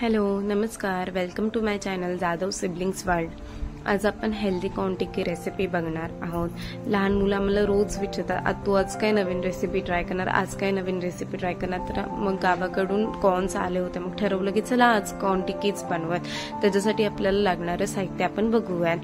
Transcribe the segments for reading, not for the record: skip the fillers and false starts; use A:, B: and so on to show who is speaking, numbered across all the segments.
A: Hello नमस्कार, welcome to my channel Jadhav siblings world. आज आपण हेल्दी कॉर्न टिक्की रेसिपी बघणार आहोत। लहान मुलं आम्हाला रोज विचारतात, तू आज काय नवीन रेसिपी ट्राय करणार, आज काय नवीन रेसिपी ट्राय करणार। तर मग गावाकडून कॉर्न्स आले होते, मग ठरवलं की चला आज कॉर्न टिक्कीच बनवूयात। त्याच्यासाठी आपल्याला लागणारे साहित्य आपण बघूयात।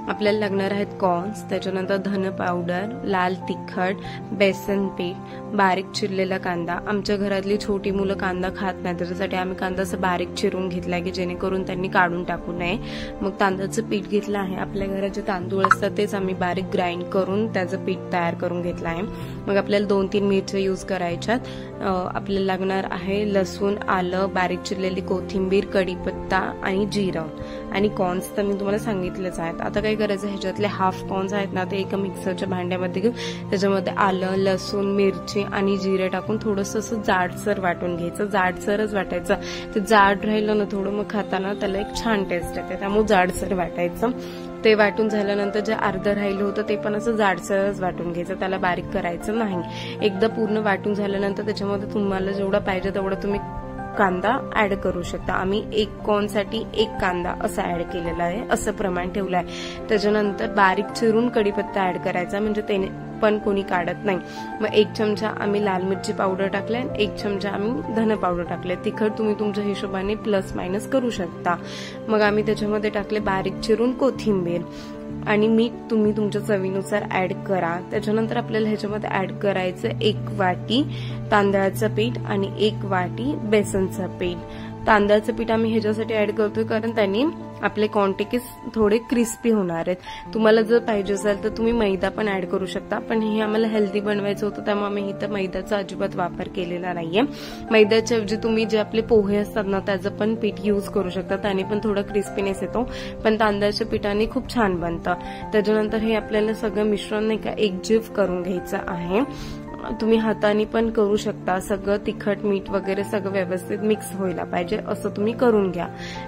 A: आपल्याला लागणार आहेत कॉर्न्स, त्याच्यानंतर धन पावडर, लाल तिखट, बेसन पीठ, बारीक चिरलेला कांदा। आमच्या घरातली छोटी मुलं कांदा खात नाही, त्याच्यासाठी आम्ही कांदा असं बारीक चिरून घेतलाय की जेणेकरून त्यांनी काढून टाकू नये। मग तांदळाचं पीठ घेतलं आहे, आपल्या घरात जे तांदूळ असतात तेच आम्ही बारीक ग्राइंड करून त्याचं पीठ तयार करून घेतलं आहे। मग आपल्याला 2-3 मिरच्या यूज करायच्यात। आपल्याला लागणार आहे लसूण, आलं, बारीक चिरलेली कोथिंबीर, कढीपत्ता आणि जिरं आणि कॉर्न्स तर मी तुम्हाला सांगितलेच आहेत। आता काय करायचं, ह्याच्यातले हाफ कॉर्न्स आहेत ना ते एका मिक्सरच्या भांड्यामध्ये घेऊन त्याच्यामध्ये आलं, लसूण, मिरची आणि जिरे टाकून थोडंसं असं जाडसर वाटून घ्यायचं। जाडसरच वाटायचं, ते जाड राहिलं ना थोडं मग खाताना त्याला एक छान टेस्ट येते, त्यामुळे जाडसर वाटायचं। ते वाटून झाल्यानंतर जे अर्ध राहिलं होतं ते पण असं जाडसरच वाटून घ्यायचं, त्याला बारीक करायचं नाही। एकदा पूर्ण वाटून झाल्यानंतर त्याच्यामध्ये तुम्हाला जेवढा पाहिजे तेवढा तुम्ही कांदा ऍड करू शकता। आम्ही 1 कॉर्न साठी 1 कांदा असा ऍड केलेला आहे, असं प्रमाण ठेवलं आहे। त्याच्यानंतर बारीक चिरून कढीपत्ता ऍड करायचा, म्हणजे त्याने पण कोणी काढत नाही। मग 1 चमचा आम्ही लाल मिरची पावडर टाकले, 1 चमचा आम्ही धन पावडर टाकले। तिखट तुम्ही तुमच्या हिशोबाने प्लस मायनस करू शकता। मग आम्ही त्याच्यामध्ये टाकले बारीक चिरून कोथिंबीर आणि मीठ तुम्ही तुमच्या चवीनुसार ऍड करा। त्याच्यानंतर आपल्याला ह्याच्यामध्ये ऍड करायचं 1 वाटी तांदळाचं पीठ आणि 1 वाटी बेसनचं पीठ। तांदळाचं पीठ आम्ही ह्याच्यासाठी ऍड करतोय कारण त्यांनी आपले कॉर्न टिक्कीज थोडे क्रिस्पी होणार आहेत। तुम्हाला जर पाहिजे असेल तर तुम्ही मैदा पण ऍड करू शकता, पण हे आम्हाला हेल्दी बनवायचं होतं त्यामुळे आम्ही इथं मैद्याचा अजिबात वापर केलेला नाहीये। मैद्याच्या ऐवजी तुम्ही जे आपले पोहे असतात ना त्याचं पण पीठ यूज करू शकता, त्याने पण थोडा क्रिस्पीनेस येतो, पण तांदळाच्या पिठाने खूप छान बनतं। त्याच्यानंतर हे आपल्याला सगळं मिश्रण नाही का एकजीव करून घ्यायचं आहे। तुम्ही हाताने पण करू शकता, सगळं तिखट मीठ वगैरे सगळं व्यवस्थित मिक्स व्हायला पाहिजे असं तुम्ही करून घ्या।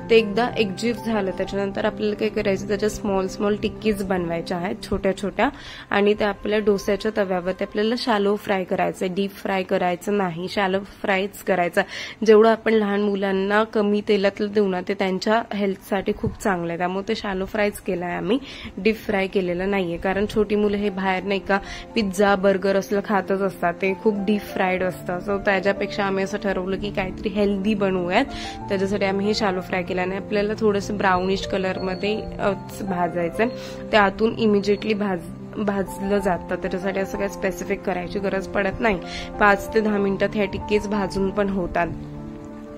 A: ते एकदा एकजीव झालं त्याच्यानंतर आपल्याला काय करायचं, त्याच्या स्मॉल टिक्कीज बनवायच्या आहेत छोट्या छोट्या, आणि त्या आपल्या डोस्याच्या तव्यावरती आपल्याला शॅलो फ्राय करायचं, डीप फ्राय करायचं नाही, शॅलो फ्रायच करायचं। जेवढं आपण लहान मुलांना कमी तेलातलं देऊ ना ते त्यांच्या हेल्थसाठी खूप चांगलं आहे, त्यामुळे ते शॅलो फ्रायच केलं आहे आम्ही, डीप फ्राय केलेलं नाहीये। कारण छोटी मुलं हे बाहेर नाही का पिझ्झा बर्गर असलं खातच असतात, ते खूप डीप फ्राईड असतं। सो त्याच्यापेक्षा आम्ही असं ठरवलं की काहीतरी हेल्दी बनवूयात, त्याच्यासाठी आम्ही हे शॅलो फ्राय केलं आणि आपल्याला थोडंसं ब्राउनिश कलर मध्ये भाजायचं। ते आतून इमिजिएटली भाजलं जातं, त्याच्यासाठी असं काही स्पेसिफिक करायची गरज पडत नाही। 5 ते 10 मिनिटात ह्या टिक्कीज भाजून पण होतात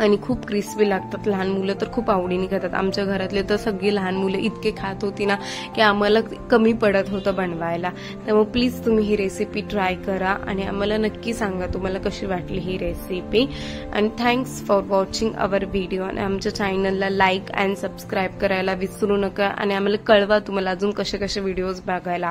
A: आणि खूप क्रिस्पी लागतात। लहान मुलं तर खूप आवडीने खातात, आमच्या घरातले तर सगळी लहान मुलं इतके खात होती ना की आम्हाला कमी पडत होतं बनवायला। त्यामुळे प्लीज तुम्ही ही रेसिपी ट्राय करा आणि आम्हाला नक्की सांगा तुम्हाला कशी वाटली ही रेसिपी। आणि thanks for watching our video, आणि आमच्या चॅनलला लाईक अँड सबस्क्राईब करायला विसरू नका, आणि आम्हाला कळवा तुम्हाला अजून कसे कसे व्हिडिओज बघायला